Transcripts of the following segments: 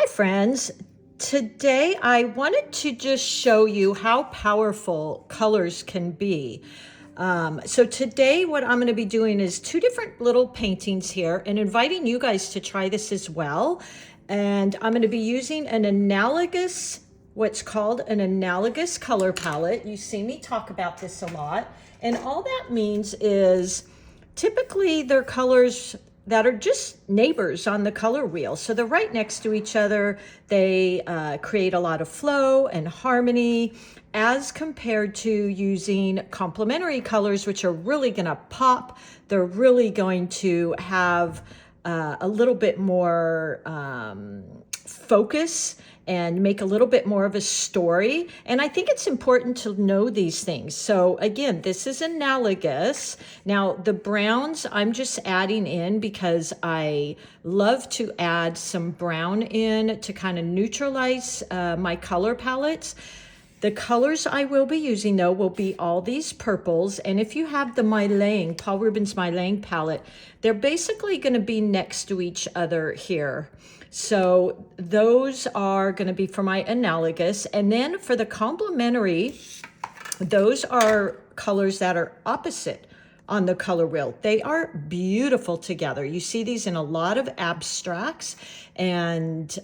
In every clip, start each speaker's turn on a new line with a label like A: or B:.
A: Hi friends, today I wanted to just show you how powerful colors can be. So today what I'm going to be doing is two different little paintings here and inviting you guys to try this as well. And I'm going to be using an analogous, what's called an analogous color palette. You see me talk about this a lot. And all that means is typically they're colors that are just neighbors on the color wheel. So they're right next to each other. They create a lot of flow and harmony as compared to using complementary colors, which are really gonna pop. They're really going to have a little bit more focus and make a little bit more of a story. And I think it's important to know these things. So again, this is analogous. Now the browns I'm just adding in because I love to add some brown in to kind of neutralize my color palettes. The colors I will be using though will be all these purples. And if you have the Mylang, Paul Rubens Mylang palette, they're basically gonna be next to each other here. So those are gonna be for my analogous. And then for the complementary, those are colors that are opposite on the color wheel. They are beautiful together. You see these in a lot of abstracts and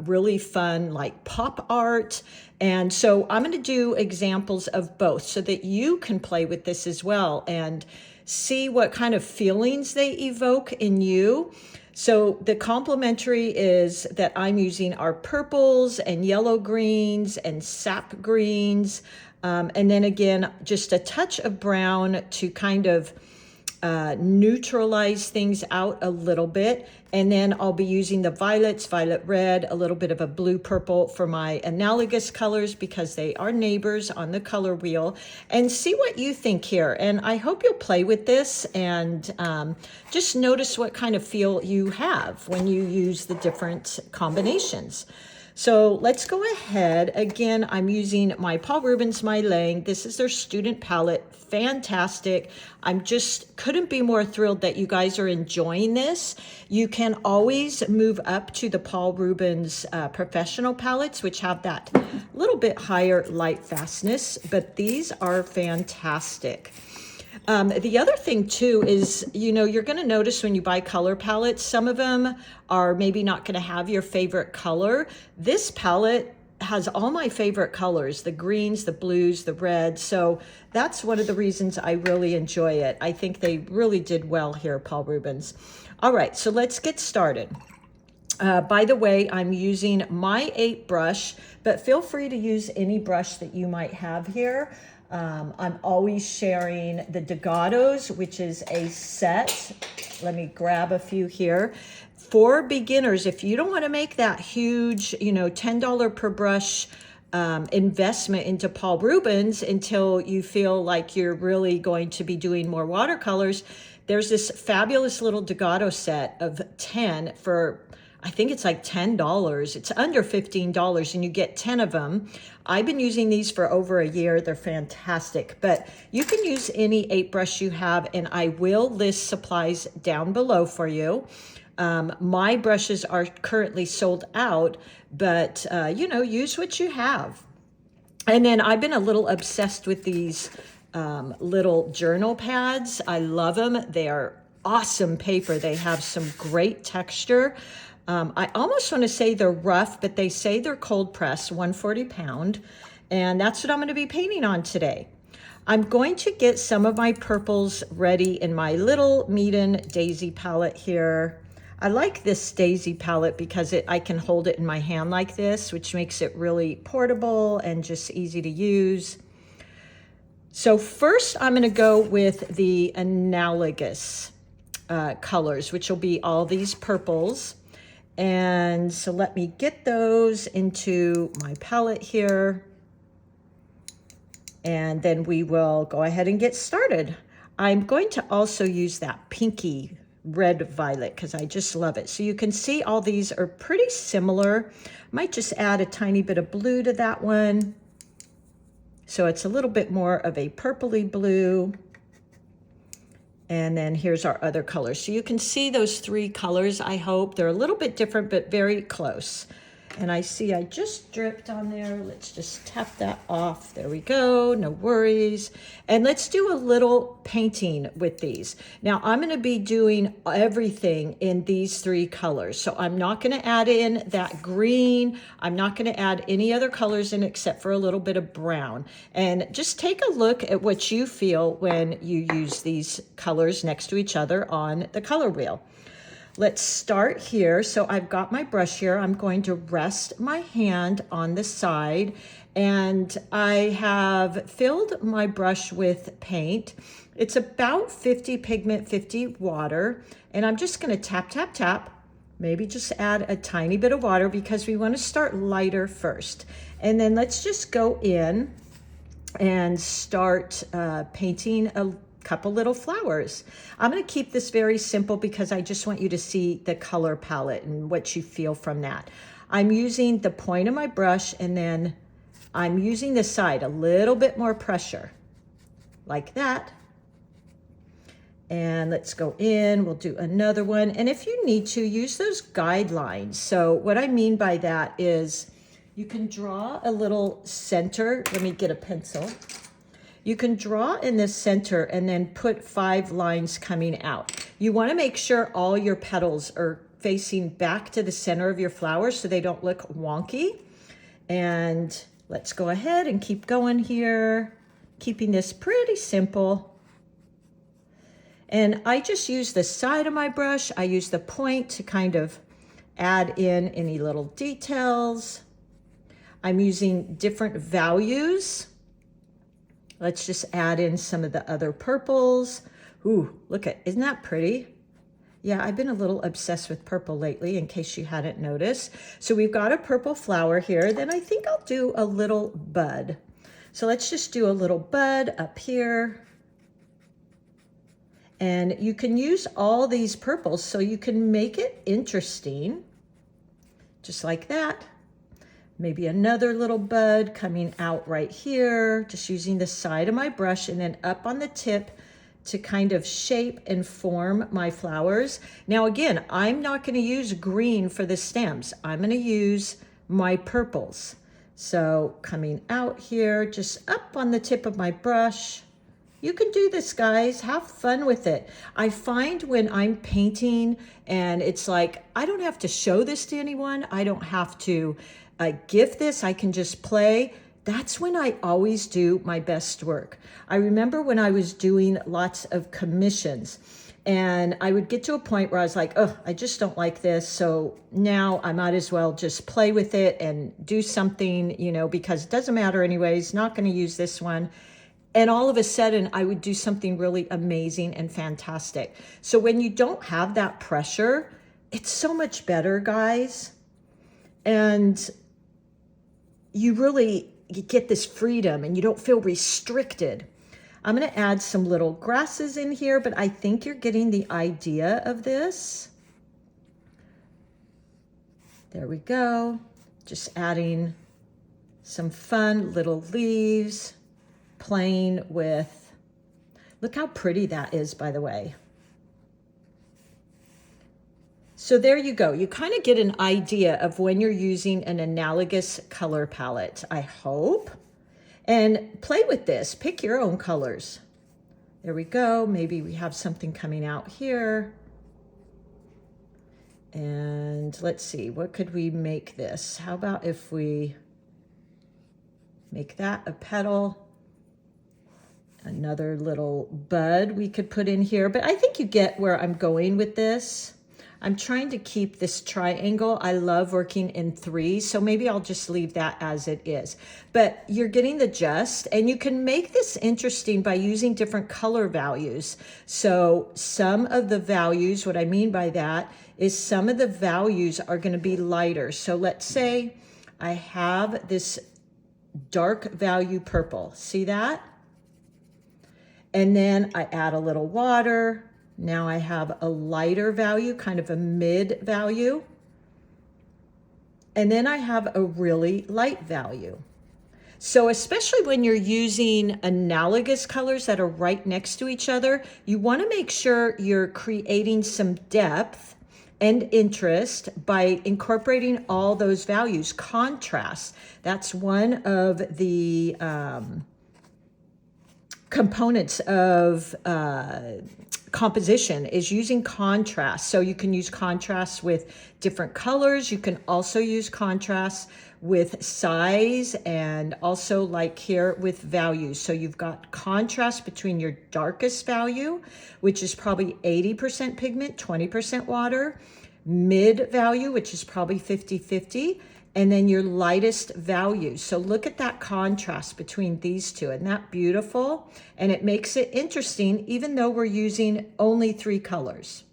A: really fun like pop art. And so I'm going to do examples of both so that you can play with this as well and see what kind of feelings they evoke in you. So the complementary is that I'm using are purples and yellow greens and sap greens. And then again, just a touch of brown to kind of neutralize things out a little bit. And then I'll be using the violets, violet red, a little bit of a blue purple for my analogous colors because they are neighbors on the color wheel. And see what you think here. And I hope you'll play with this and just notice what kind of feel you have when you use the different combinations. So let's go ahead. Again, I'm using my Paul Rubens Mylang. This is their student palette. Fantastic. I'm just couldn't be more thrilled that you guys are enjoying this. You can always move up to the Paul Rubens professional palettes, which have that little bit higher light fastness, but these are fantastic. The other thing too is, you're going to notice when you buy color palettes, some of them are maybe not going to have your favorite color. This palette has all my favorite colors, the greens, the blues, the reds. So that's one of the reasons I really enjoy it. I think they really did well here, Paul Rubens. All right, so let's get started. By the way, I'm using my 8 brush, but feel free to use any brush that you might have here. I'm always sharing the Degatos, which is a set. Let me grab a few here. For beginners, if you don't want to make that huge, $10 per brush investment into Paul Rubens until you feel like you're really going to be doing more watercolors, there's this fabulous little Degato set of 10 for, I think it's like $10. It's under $15 and you get 10 of them. I've been using these for over a year. They're fantastic, but you can use any 8 brush you have and I will list supplies down below for you. My brushes are currently sold out, but use what you have. And then I've been a little obsessed with these little journal pads. I love them. They are awesome paper. They have some great texture. I almost want to say they're rough, but they say they're cold pressed, 140 pound. And that's what I'm going to be painting on today. I'm going to get some of my purples ready in my little Meeden Daisy palette here. I like this Daisy palette because I can hold it in my hand like this, which makes it really portable and just easy to use. So first I'm going to go with the analogous colors, which will be all these purples. And so let me get those into my palette here. And then we will go ahead and get started. I'm going to also use that pinky red violet because I just love it. So you can see all these are pretty similar. Might just add a tiny bit of blue to that one. So it's a little bit more of a purpley blue. And then here's our other colors. So you can see those three colors, I hope. They're a little bit different, but very close. And I see I just dripped on there. Let's just tap that off. There we go, no worries. And let's do a little painting with these. Now I'm gonna be doing everything in these three colors. So I'm not gonna add in that green. I'm not gonna add any other colors in except for a little bit of brown. And just take a look at what you feel when you use these colors next to each other on the color wheel. Let's start here. So I've got my brush here. I'm going to rest my hand on the side, and I have filled my brush with paint. It's about 50 pigment, 50 water, and I'm just gonna tap, tap, tap. Maybe just add a tiny bit of water because we wanna start lighter first. And then let's just go in and start painting a couple little flowers. I'm going to keep this very simple because I just want you to see the color palette and what you feel from that. I'm using the point of my brush, and then I'm using the side, a little bit more pressure, like that. And let's go in, we'll do another one. And if you need to, use those guidelines. So what I mean by that is you can draw a little center. Let me get a pencil. You can draw in the center and then put 5 lines coming out. You want to make sure all your petals are facing back to the center of your flower so they don't look wonky. And let's go ahead and keep going here, keeping this pretty simple. And I just use the side of my brush. I use the point to kind of add in any little details. I'm using different values. Let's just add in some of the other purples. Ooh, look at, isn't that pretty? Yeah, I've been a little obsessed with purple lately, in case you hadn't noticed. So we've got a purple flower here. Then I think I'll do a little bud. So let's just do a little bud up here. And you can use all these purples so you can make it interesting, just like that. Maybe another little bud coming out right here, just using the side of my brush and then up on the tip to kind of shape and form my flowers. Now again, I'm not gonna use green for the stems. I'm gonna use my purples. So coming out here, just up on the tip of my brush. You can do this, guys. Have fun with it. I find when I'm painting and it's like, I don't have to show this to anyone. I don't have to gift this. I can just play. That's when I always do my best work. I remember when I was doing lots of commissions and I would get to a point where I was like, oh, I just don't like this. So now I might as well just play with it and do something, you know, because it doesn't matter anyways, not going to use this one. And all of a sudden I would do something really amazing and fantastic. So when you don't have that pressure, it's so much better, guys. And you get this freedom and you don't feel restricted. I'm going to add some little grasses in here, but I think you're getting the idea of this. There we go. Just adding some fun little leaves, playing with, look how pretty that is, by the way. So there you go. You kind of get an idea of when you're using an analogous color palette, I hope. And play with this. Pick your own colors. There we go. Maybe we have something coming out here. And let's see, what could we make this? How about if we make that a petal? Another little bud we could put in here. But I think you get where I'm going with this. I'm trying to keep this triangle. I love working in 3, so maybe I'll just leave that as it is. But you're getting the gist, and you can make this interesting by using different color values. So some of the values, what I mean by that is some of the values are going to be lighter. So let's say I have this dark value purple. See that? And then I add a little water. Now I have a lighter value, kind of a mid value. And then I have a really light value. So especially when you're using analogous colors that are right next to each other, you want to make sure you're creating some depth and interest by incorporating all those values. Contrast, that's one of the components of composition, is using contrast. So you can use contrast with different colors. You can also use contrast with size, and also like here with values. So you've got contrast between your darkest value, which is probably 80% pigment, 20% water, mid value, which is probably 50-50, and then your lightest value. So look at that contrast between these two. Isn't that beautiful? And it makes it interesting, even though we're using only 3 colors.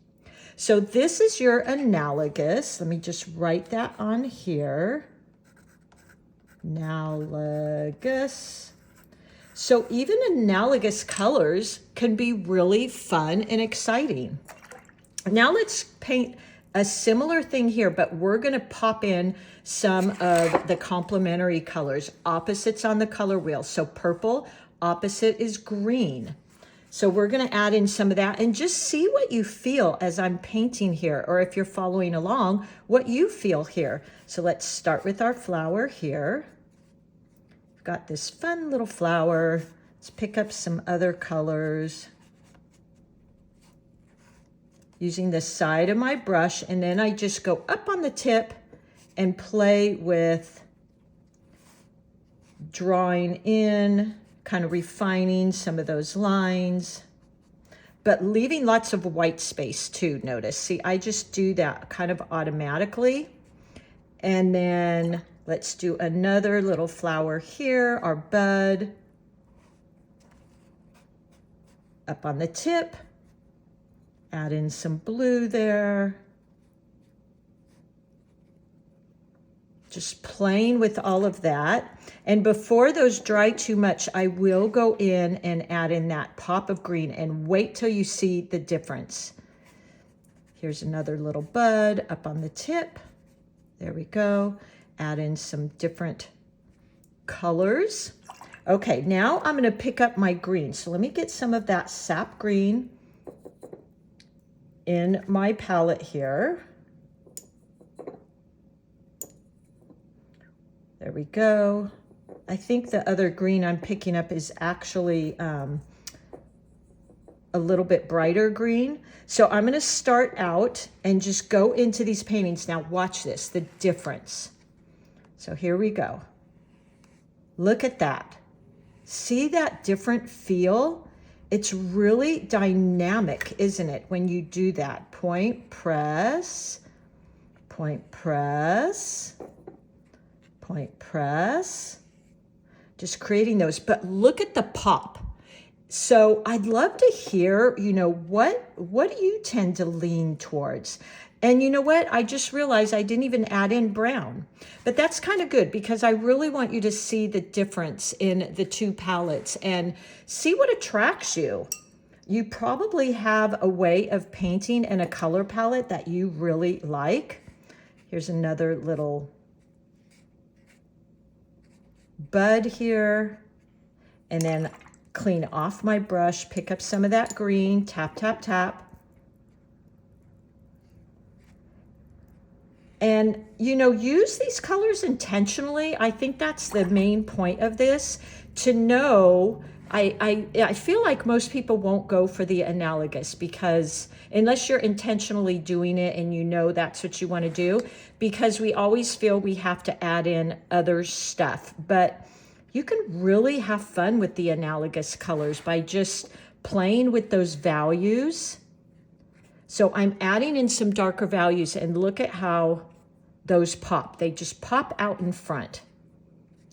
A: So this is your analogous. Let me just write that on here. Analogous. So even analogous colors can be really fun and exciting. Now let's paint a similar thing here, but we're going to pop in some of the complementary colors, opposites on the color wheel. So purple, opposite is green. So we're going to add in some of that and just see what you feel as I'm painting here, or if you're following along, what you feel here. So let's start with our flower here. We've got this fun little flower. Let's pick up some other colors using the side of my brush, and then I just go up on the tip and play with drawing in, kind of refining some of those lines, but leaving lots of white space too, notice. See, I just do that kind of automatically. And then let's do another little flower here, our bud. Up on the tip. Add in some blue there. Just playing with all of that. And before those dry too much, I will go in and add in that pop of green, and wait till you see the difference. Here's another little bud up on the tip. There we go. Add in some different colors. Okay, now I'm going to pick up my green. So let me get some of that sap green in my palette here. There we go. I think the other green I'm picking up is actually a little bit brighter green. So I'm going to start out and just go into these paintings. Now watch this, the difference. So here we go. Look at that. See that different feel? It's really dynamic, isn't it, when you do that? Point, press, point, press, point, press. Just creating those, but look at the pop. So I'd love to hear, you know, what do you tend to lean towards? And you know what? I just realized I didn't even add in brown, but that's kind of good because I really want you to see the difference in the two palettes and see what attracts you. You probably have a way of painting and a color palette that you really like. Here's another little bud here, and then clean off my brush, pick up some of that green, tap, tap, tap. And, you know, use these colors intentionally. I think that's the main point of this, to know. I feel like most people won't go for the analogous because unless you're intentionally doing it and you know that's what you want to do, because we always feel we have to add in other stuff. But you can really have fun with the analogous colors by just playing with those values. So I'm adding in some darker values, and look at how those pop. They just pop out in front.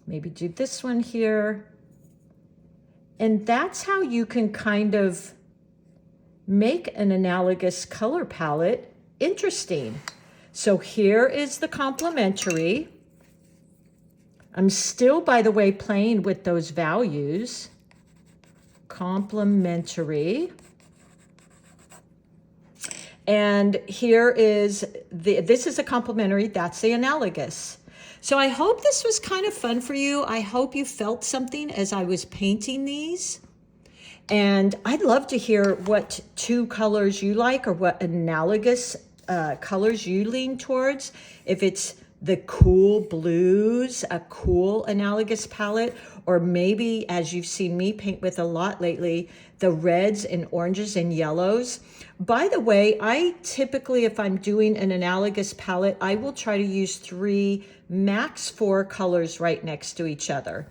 A: Maybe do this one here. And that's how you can kind of make an analogous color palette interesting. So here is the complementary. I'm still, by the way, playing with those values. Complementary. And here is this is a complementary, that's the analogous. So I hope this was kind of fun for you. I hope you felt something as I was painting these. And I'd love to hear what two colors you like or what analogous colors you lean towards. If it's the cool blues, a cool analogous palette, or maybe, as you've seen me paint with a lot lately, the reds and oranges and yellows. By the way, I typically, if I'm doing an analogous palette, I will try to use 3, max 4 colors right next to each other.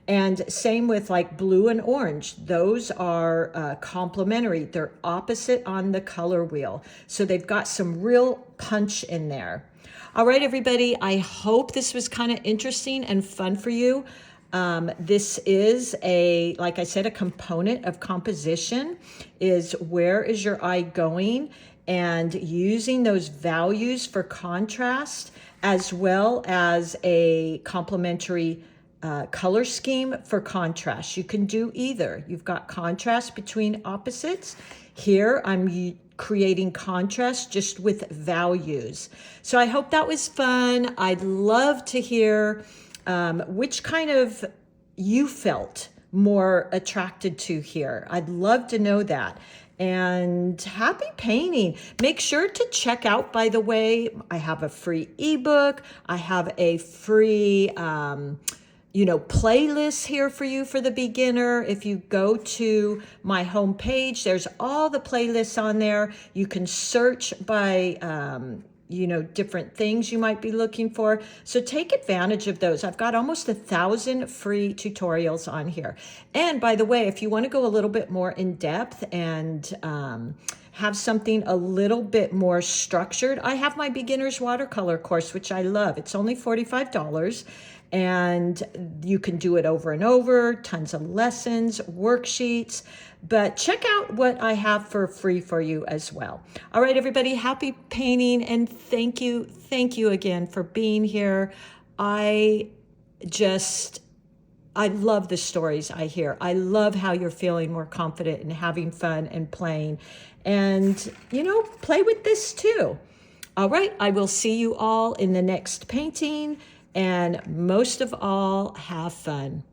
A: And same with like blue and orange. Those are complementary. They're opposite on the color wheel. So they've got some real punch in there. All right, everybody, I hope this was kind of interesting and fun for you. This is like I said, a component of composition is where is your eye going, and using those values for contrast as well as a complementary color scheme for contrast. You can do either. You've got contrast between opposites. Here I'm creating contrast just with values. So I hope that was fun. I'd love to hear which kind of you felt more attracted to here. I'd love to know that. And happy painting. Make sure to check out, by the way, I have a free ebook. I have a free playlist here for you for the beginner. If you go to my homepage, there's all the playlists on there. You can search by different things you might be looking for. So take advantage of those. I've got almost 1,000 free tutorials on here. And by the way, if you want to go a little bit more in depth and have something a little bit more structured, I have my beginner's watercolor course, which I love. It's only $45. And you can do it over and over, tons of lessons, worksheets, but check out what I have for free for you as well. All right, everybody, happy painting, and thank you again for being here. I love the stories I hear. I love how you're feeling more confident and having fun and playing, and play with this too. All right, I will see you all in the next painting. And most of all, have fun.